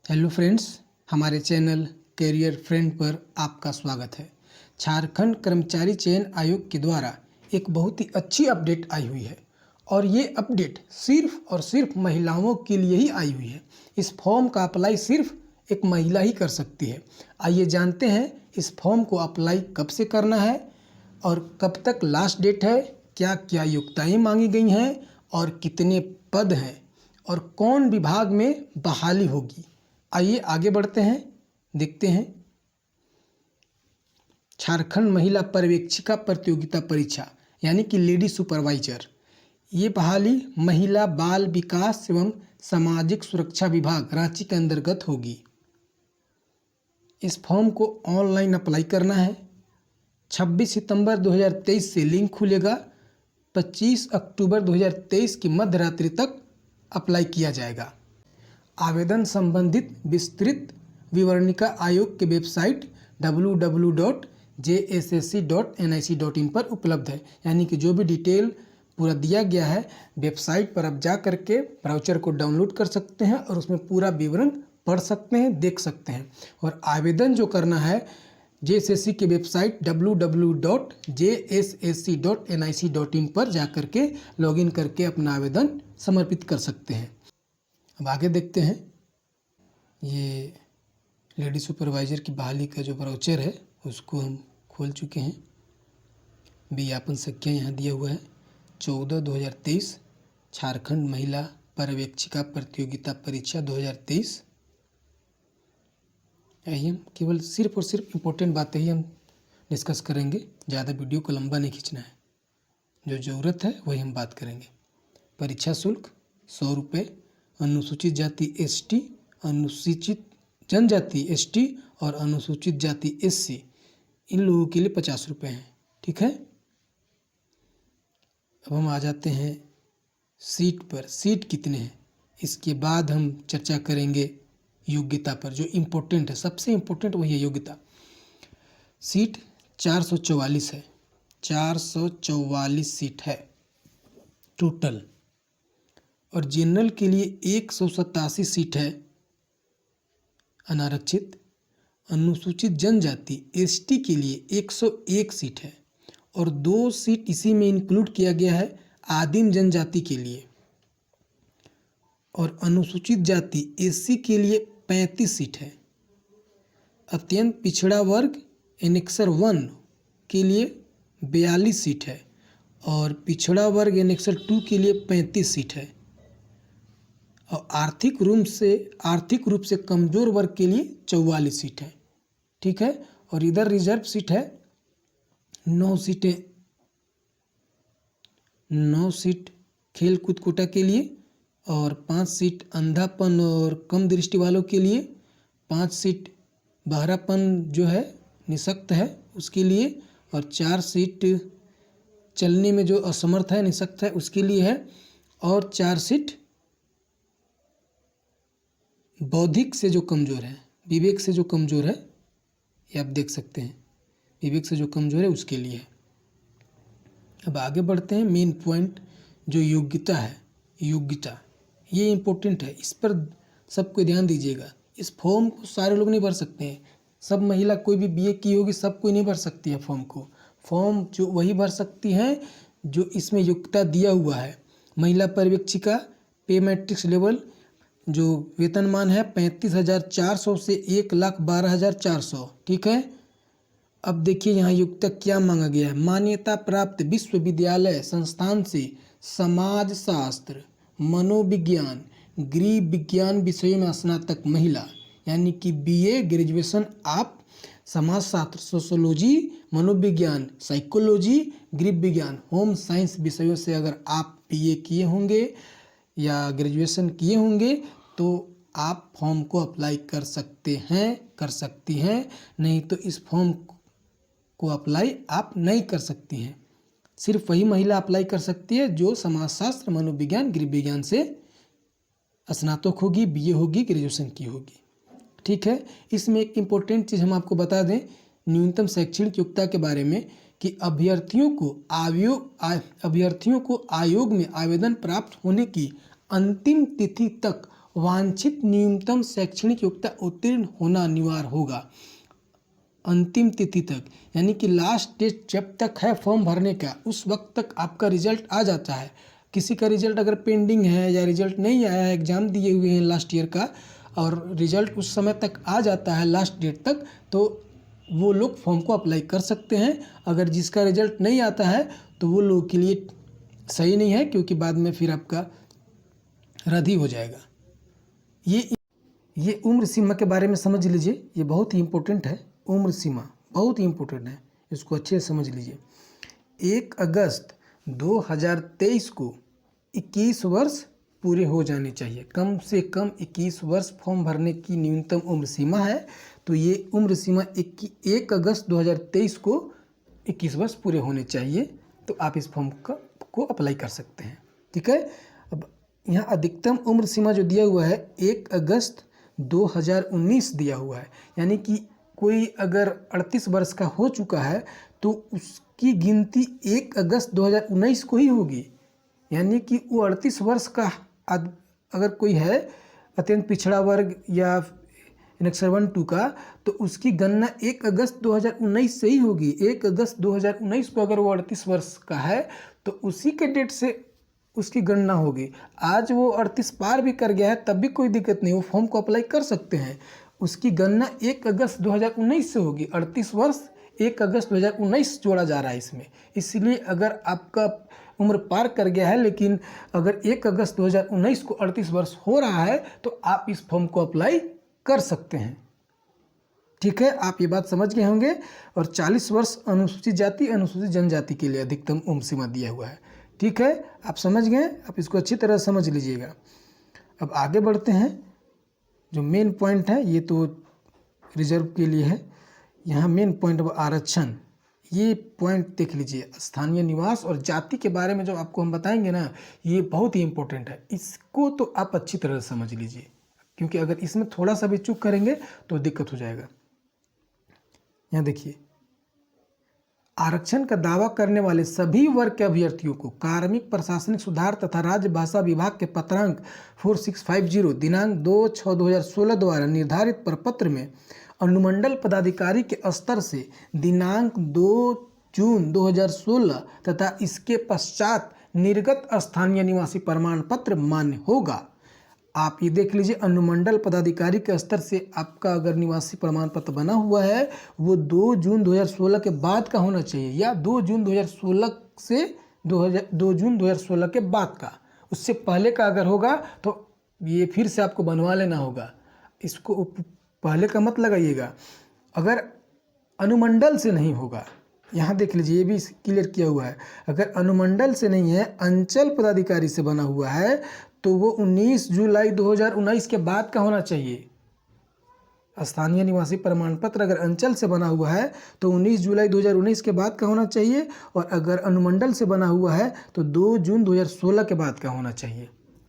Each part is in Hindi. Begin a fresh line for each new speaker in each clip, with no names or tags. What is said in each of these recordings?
हेलो फ्रेंड्स, हमारे चैनल कैरियर फ्रेंड पर आपका स्वागत है। झारखंड कर्मचारी चयन आयोग के द्वारा एक बहुत ही अच्छी अपडेट आई हुई है और ये अपडेट सिर्फ और सिर्फ महिलाओं के लिए ही आई हुई है। इस फॉर्म का अप्लाई सिर्फ एक महिला ही कर सकती है। आइए जानते हैं इस फॉर्म को अप्लाई कब से करना है और कब तक लास्ट डेट है, क्या क्या योग्यताएँ मांगी गई हैं और कितने पद हैं और कौन विभाग में बहाली होगी। आइए आगे बढ़ते हैं, देखते हैं। झारखंड महिला पर्यवेक्षिका प्रतियोगिता परीक्षा यानी कि लेडी सुपरवाइजर, ये बहाली महिला बाल विकास एवं सामाजिक सुरक्षा विभाग रांची के अंतर्गत होगी। इस फॉर्म को ऑनलाइन अप्लाई करना है। 26 सितंबर 2023 से लिंक खुलेगा। 25 अक्टूबर 2023 की मध्य रात्रि तक अप्लाई किया जाएगा। आवेदन संबंधित विस्तृत विवरणिका आयोग के वेबसाइट www.jssc.nic.in पर उपलब्ध है। यानी कि जो भी डिटेल पूरा दिया गया है वेबसाइट पर आप जा करके ब्राउचर को डाउनलोड कर सकते हैं और उसमें पूरा विवरण पढ़ सकते हैं, देख सकते हैं। और आवेदन जो करना है JSSC की वेबसाइट www.jssc.nic.in पर जा करके लॉगिन करके अपना आवेदन समर्पित कर सकते हैं। अब आगे देखते हैं। ये लेडी सुपरवाइजर की बहाली का जो ब्राउचर है उसको हम खोल चुके हैं। विज्ञापन संख्या यहाँ दिया हुआ है 14/2023 झारखंड महिला पर्यवेक्षिका प्रतियोगिता परीक्षा 2023। यही हम केवल सिर्फ और सिर्फ इम्पोर्टेंट बातें ही हम डिस्कस करेंगे। ज़्यादा वीडियो को लंबा नहीं खींचना है, जो ज़रूरत है वही हम बात करेंगे। परीक्षा शुल्क 100 रुपये। अनुसूचित जाति ST, अनुसूचित जनजाति ST और अनुसूचित जाति SC, इन लोगों के लिए 50 रुपये हैं। ठीक है। अब हम आ जाते हैं सीट पर। सीट कितने हैं इसके बाद हम चर्चा करेंगे योग्यता पर, जो इम्पोर्टेंट है। सबसे इम्पोर्टेंट वही है योग्यता। सीट 444 है। 444 सीट है टोटल। और जनरल के लिए 187 सीट है अनारक्षित। अनुसूचित जनजाति ST के लिए 101 सीट है और 2 सीट इसी में इंक्लूड किया गया है आदिम जनजाति के लिए। और अनुसूचित जाति SC के लिए 35 सीट है। अत्यंत पिछड़ा वर्ग एनेक्सर 1 के लिए 42 सीट है और पिछड़ा वर्ग एनेक्सर 2 के लिए 35 सीट है। और आर्थिक रूप से कमजोर वर्ग के लिए 44 सीट है। ठीक है। और इधर रिजर्व सीट है 9 सीटें। 9 सीट खेल कूद कोटा के लिए और 5 सीट अंधापन और कम दृष्टि वालों के लिए, 5 सीट बहरापन जो है निशक्त है उसके लिए और 4 सीट चलने में जो असमर्थ है निशक्त है उसके लिए है और 4 सीट बौद्धिक से जो कमज़ोर है, विवेक से जो कमज़ोर है, ये आप देख सकते हैं, विवेक से जो कमज़ोर है उसके लिए है। अब आगे बढ़ते हैं। मेन पॉइंट जो योग्यता है, योग्यता ये इम्पोर्टेंट है, इस पर सबको ध्यान दीजिएगा। इस फॉर्म को सारे लोग नहीं भर सकते हैं। सब महिला कोई भी BA की होगी सब कोई नहीं भर सकती है फॉर्म को। फॉर्म जो वही भर सकती हैं जो इसमें योग्यता दिया हुआ है। महिला पर्यवेक्षिका पे मैट्रिक्स लेवल जो वेतनमान है 35,400 से 1,12,400। ठीक है। अब देखिए यहाँ योग्यता क्या मांगा गया है। मान्यता प्राप्त विश्वविद्यालय संस्थान से समाजशास्त्र, मनोविज्ञान, गृह विज्ञान विषयों में स्नातक महिला, यानी कि BA ग्रेजुएशन आप समाजशास्त्र, सोशोलॉजी, मनोविज्ञान, साइकोलॉजी, गृह विज्ञान, होम साइंस विषयों से अगर आप BA किए होंगे या ग्रेजुएशन किए होंगे तो आप फॉर्म को अप्लाई कर सकते हैं, कर सकती हैं। नहीं तो इस फॉर्म को अप्लाई आप नहीं कर सकती हैं। सिर्फ वही महिला अप्लाई कर सकती है जो समाजशास्त्र, मनोविज्ञान, गृह विज्ञान से स्नातक होगी, BA होगी, ग्रेजुएशन की होगी। ठीक है। इसमें एक इम्पोर्टेंट चीज़ हम आपको बता दें न्यूनतम शैक्षणिक योग्यता के बारे में कि अभ्यर्थियों को आयोग में आवेदन प्राप्त होने की अंतिम तिथि तक वांछित न्यूनतम शैक्षणिक योग्यता उत्तीर्ण होना अनिवार्य होगा अंतिम तिथि तक, यानी कि लास्ट डेट जब तक है फॉर्म भरने का उस वक्त तक आपका रिजल्ट आ जाता है। किसी का रिजल्ट अगर पेंडिंग है या रिजल्ट नहीं आया है, एग्ज़ाम दिए हुए हैं लास्ट ईयर का और रिजल्ट उस समय तक आ जाता है लास्ट डेट तक, तो वो लोग फॉर्म को अप्लाई कर सकते हैं। अगर जिसका रिजल्ट नहीं आता है तो वो लोगों के लिए सही नहीं है, क्योंकि बाद में फिर आपका रद्द ही हो जाएगा। ये उम्र सीमा के बारे में समझ लीजिए, ये बहुत ही इम्पोर्टेंट है। उम्र सीमा बहुत ही इम्पोर्टेंट है, इसको अच्छे से समझ लीजिए। 1 अगस्त 2023 को 21 वर्ष पूरे हो जाने चाहिए। कम से कम 21 वर्ष फॉर्म भरने की न्यूनतम उम्र सीमा है। तो ये उम्र सीमा 1 अगस्त 2023 को 21 वर्ष पूरे होने चाहिए, तो आप इस फॉर्म को अप्लाई कर सकते हैं। ठीक है। अब यहाँ अधिकतम उम्र सीमा जो दिया हुआ है 1 अगस्त 2019 दिया हुआ है, यानी कि कोई अगर 38 वर्ष का हो चुका है तो उसकी गिनती 1 अगस्त 2019 को ही होगी। यानी कि वो 38 वर्ष का अगर कोई है अत्यंत पिछड़ा वर्ग या एनेक्सर 1-2 का, तो उसकी गणना 1 अगस्त 2019 से ही होगी। 1 अगस्त 2019 को अगर वो 38 वर्ष का है तो उसी के डेट से उसकी गणना होगी। आज वो 38 पार भी कर गया है तब भी कोई दिक्कत नहीं, वो फॉर्म को अप्लाई कर सकते हैं। उसकी गणना 1 अगस्त 2019 से होगी। 38 वर्ष 1 अगस्त 2019 जोड़ा जा रहा है इसमें। इसलिए अगर आपका उम्र पार कर गया है लेकिन अगर 1 अगस्त 2019 को 38 वर्ष हो रहा है तो आप इस फॉर्म को अप्लाई कर सकते हैं। ठीक है, आप ये बात समझ गए होंगे। और 40 वर्ष अनुसूचित जाति अनुसूचित जनजाति के लिए अधिकतम उम्र सीमा दिया हुआ है। ठीक है, आप समझ गए, आप इसको अच्छी तरह समझ लीजिएगा। अब आगे बढ़ते हैं। जो मेन पॉइंट है ये तो रिजर्व के लिए है। यहाँ मेन पॉइंट आरक्षण, ये पॉइंट देख लीजिए। स्थानीय निवास और जाति के बारे में जो आपको हम बताएंगे ना, ये बहुत ही इंपॉर्टेंट है। इसको तो आप अच्छी तरह से समझ लीजिए, क्योंकि अगर इसमें थोड़ा सा भी चूक करेंगे तो दिक्कत हो जाएगा। यहाँ देखिए, आरक्षण का दावा करने वाले सभी वर्ग के अभ्यर्थियों को कार्मिक प्रशासनिक सुधार तथा राज्य भाषा विभाग के पत्रांक 4650 दिनांक 2/6/2016 द्वारा निर्धारित प्रपत्र में अनुमंडल पदाधिकारी के स्तर से दिनांक 2 जून 2016 तथा इसके पश्चात निर्गत स्थानीय निवासी प्रमाण पत्र मान्य होगा। आप ये देख लीजिए, अनुमंडल पदाधिकारी के स्तर से आपका अगर निवासी प्रमाण पत्र बना हुआ है वो 2 जून 2016 के बाद का होना चाहिए, या 2 जून 2016 से 2 जून 2016 के बाद का। उससे पहले का अगर होगा तो ये फिर से आपको बनवा लेना होगा। इसको पहले का मत लगाइएगा। अगर अनुमंडल से नहीं होगा, यहाँ देख लीजिए, ये भी क्लियर किया हुआ है। अगर अनुमंडल से नहीं है, अंचल पदाधिकारी से बना हुआ है, तो वो 19 जुलाई 2019 के बाद का होना चाहिए। स्थानीय निवासी प्रमाण पत्र अगर अंचल से बना हुआ है तो 19 जुलाई 2019 के बाद का होना चाहिए, और अगर अनुमंडल से बना हुआ है तो 2 जून 2016 के बाद का होना चाहिए।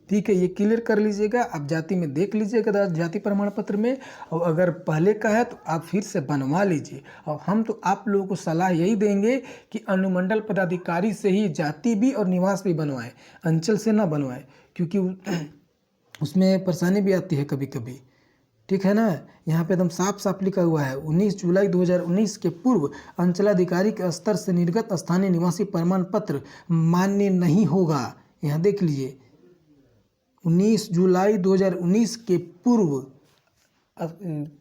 ठीक है, ये क्लियर कर लीजिएगा। आप जाति में देख लीजिएगा जाति प्रमाण पत्र में, और अगर पहले का है तो आप फिर से बनवा लीजिए। और हम तो आप लोगों को सलाह यही देंगे कि अनुमंडल पदाधिकारी से ही जाति भी और निवास भी बनवाएं, अंचल से ना बनवाएं, क्योंकि उसमें परेशानी भी आती है कभी कभी। ठीक है ना, यहाँ पे एकदम साफ साफ लिखा हुआ है 19 जुलाई 2019 के पूर्व अंचलाधिकारी के स्तर से निर्गत स्थानीय निवासी प्रमाण पत्र मान्य नहीं होगा। यहाँ देख लीजिए, 19 जुलाई 2019 के पूर्व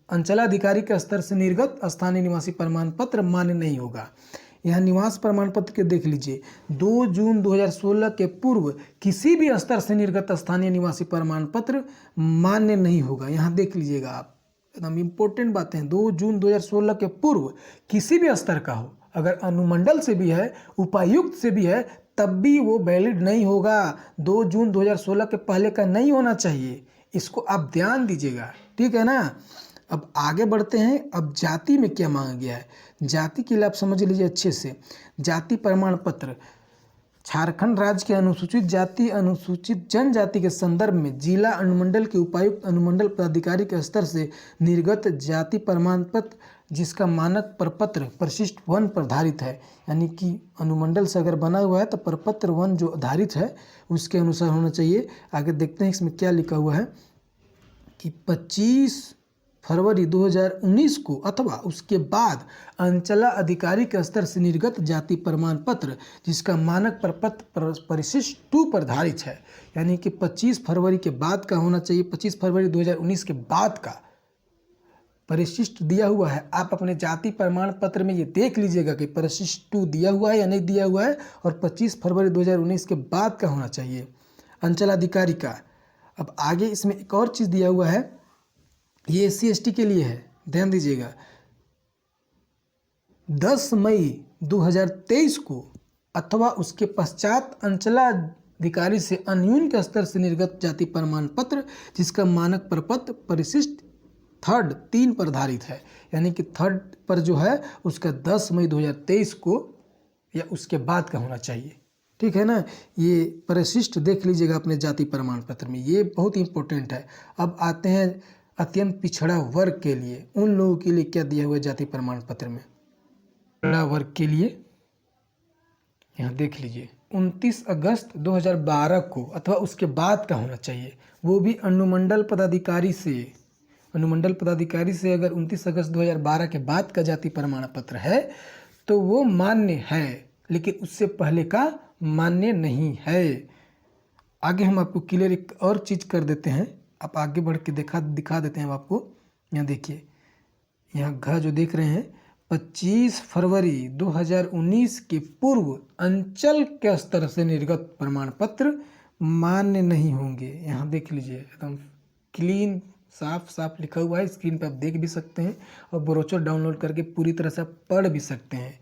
अंचलाधिकारी के स्तर से निर्गत स्थानीय निवासी प्रमाण पत्र मान्य नहीं होगा। यहाँ निवास प्रमाण पत्र के देख लीजिए, 2 जून 2016 के पूर्व किसी भी स्तर से निर्गत स्थानीय निवासी प्रमाण पत्र मान्य नहीं होगा। यहाँ देख लीजिएगा आप, एकदम इम्पोर्टेंट बातें हैं। 2 जून 2016 के पूर्व किसी भी स्तर का हो, अगर अनुमंडल से भी है, उपायुक्त से भी है, तब भी वो वैलिड नहीं होगा। 2 जून 2016 के पहले का नहीं होना चाहिए। इसको आप ध्यान दीजिएगा। ठीक है ना। अब आगे बढ़ते हैं। अब जाति में क्या मांगा गया है, जाति के लिए आप समझ लीजिए अच्छे से। जाति प्रमाण पत्र झारखंड राज्य के अनुसूचित जाति अनुसूचित जनजाति के संदर्भ में जिला अनुमंडल के उपायुक्त अनुमंडल पदाधिकारी के स्तर से निर्गत जाति प्रमाण पत्र जिसका मानक प्रपत्र परिशिष्ट 1 पर आधारित है, यानी कि अनुमंडल से अगर बना हुआ है तो प्रपत्र 1 जो आधारित है उसके अनुसार होना चाहिए। आगे देखते हैं इसमें क्या लिखा हुआ है। कि 25 फरवरी 2019 को अथवा उसके बाद अंचला अधिकारी के स्तर से निर्गत जाति प्रमाण पत्र जिसका मानक प्रपत्र परिशिष्ट 2 पर धारित है, यानी कि 25 फरवरी के बाद का होना चाहिए। 25 फरवरी 2019 के बाद का परिशिष्ट दिया हुआ है। आप अपने जाति प्रमाण पत्र में ये देख लीजिएगा कि परिशिष्ट 2 दिया हुआ है या नहीं दिया हुआ है, और 25 फरवरी 2019 के बाद का होना चाहिए अंचल अधिकारी का। अब आगे इसमें एक और चीज़ दिया हुआ है, ये SC/ST के लिए है, ध्यान दीजिएगा। 10 मई 2023 को अथवा उसके पश्चात अंचलाधिकारी से अन्यून के स्तर से निर्गत जाति प्रमाण पत्र जिसका मानक प्रपत्र परिशिष्ट 3 पर धारित है, यानी कि 3 पर जो है उसका 10 मई 2023 को या उसके बाद का होना चाहिए। ठीक है ना, ये परिशिष्ट देख लीजिएगा अपने जाति प्रमाण पत्र में, ये बहुत इंपॉर्टेंट है। अब आते हैं अत्यंत पिछड़ा वर्ग के लिए, उन लोगों के लिए क्या दिया हुआ है जाति प्रमाण पत्र में। पिछड़ा वर्ग के लिए यहाँ देख लीजिए 29 अगस्त 2012 को अथवा उसके बाद का होना चाहिए, वो भी अनुमंडल पदाधिकारी से अगर 29 अगस्त 2012 के बाद का जाति प्रमाण पत्र है तो वो मान्य है, लेकिन उससे पहले का मान्य नहीं है। आगे हम आपको क्लियर एक और चीज़ कर देते हैं, आप आगे बढ़ के दिखा देते हैं आपको। यहाँ देखिए, यहाँ घ जो देख रहे हैं 25 फरवरी 2019 के पूर्व अंचल के स्तर से निर्गत प्रमाण पत्र मान्य नहीं होंगे। यहाँ देख लीजिए एकदम क्लीन साफ लिखा हुआ है, स्क्रीन पे आप देख भी सकते हैं और ब्रोचर डाउनलोड करके पूरी तरह से आप पढ़ भी सकते हैं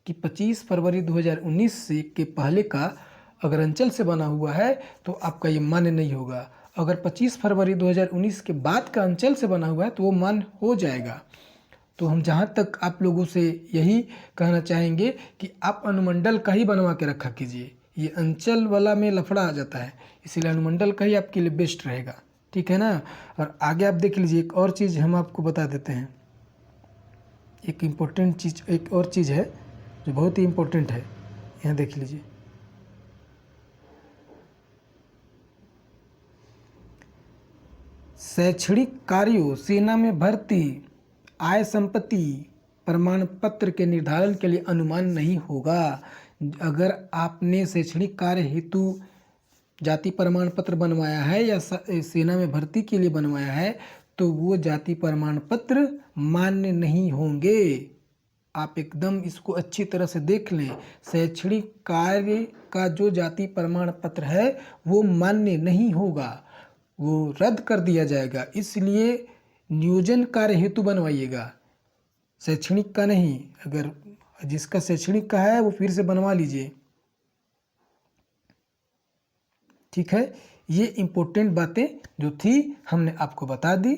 कि 25 फरवरी 2019 से के पहले का अगर अंचल से बना हुआ है तो आपका ये मान्य नहीं होगा। अगर 25 फरवरी 2019 के बाद का अंचल से बना हुआ है तो वो मान्य हो जाएगा। तो हम जहाँ तक आप लोगों से यही कहना चाहेंगे कि आप अनुमंडल का ही बनवा के रखा कीजिए, ये अंचल वाला में लफड़ा आ जाता है, इसीलिए अनुमंडल का ही आपके लिए बेस्ट रहेगा। ठीक है ना। और आगे आप देख लीजिए, एक और चीज़ हम आपको बता देते हैं, एक इम्पोर्टेंट चीज़, एक और चीज़ है जो बहुत ही इम्पोर्टेंट है। यहाँ देख लीजिए, शैक्षणिक कार्यों, सेना में भर्ती, आय संपत्ति प्रमाण पत्र के निर्धारण के लिए अनुमान नहीं होगा। अगर आपने शैक्षणिक कार्य हेतु जाति प्रमाण पत्र बनवाया है या सेना में भर्ती के लिए बनवाया है तो वो जाति प्रमाण पत्र मान्य नहीं होंगे। आप एकदम इसको अच्छी तरह से देख लें, शैक्षणिक कार्य का जो जाति प्रमाण पत्र है वो मान्य नहीं होगा, वो रद्द कर दिया जाएगा। इसलिए नियोजन कार्य हेतु बनवाइएगा, शैक्षणिक का नहीं। अगर जिसका शैक्षणिक का है वो फिर से बनवा लीजिए। ठीक है, ये इम्पोर्टेंट बातें जो थी हमने आपको बता दी।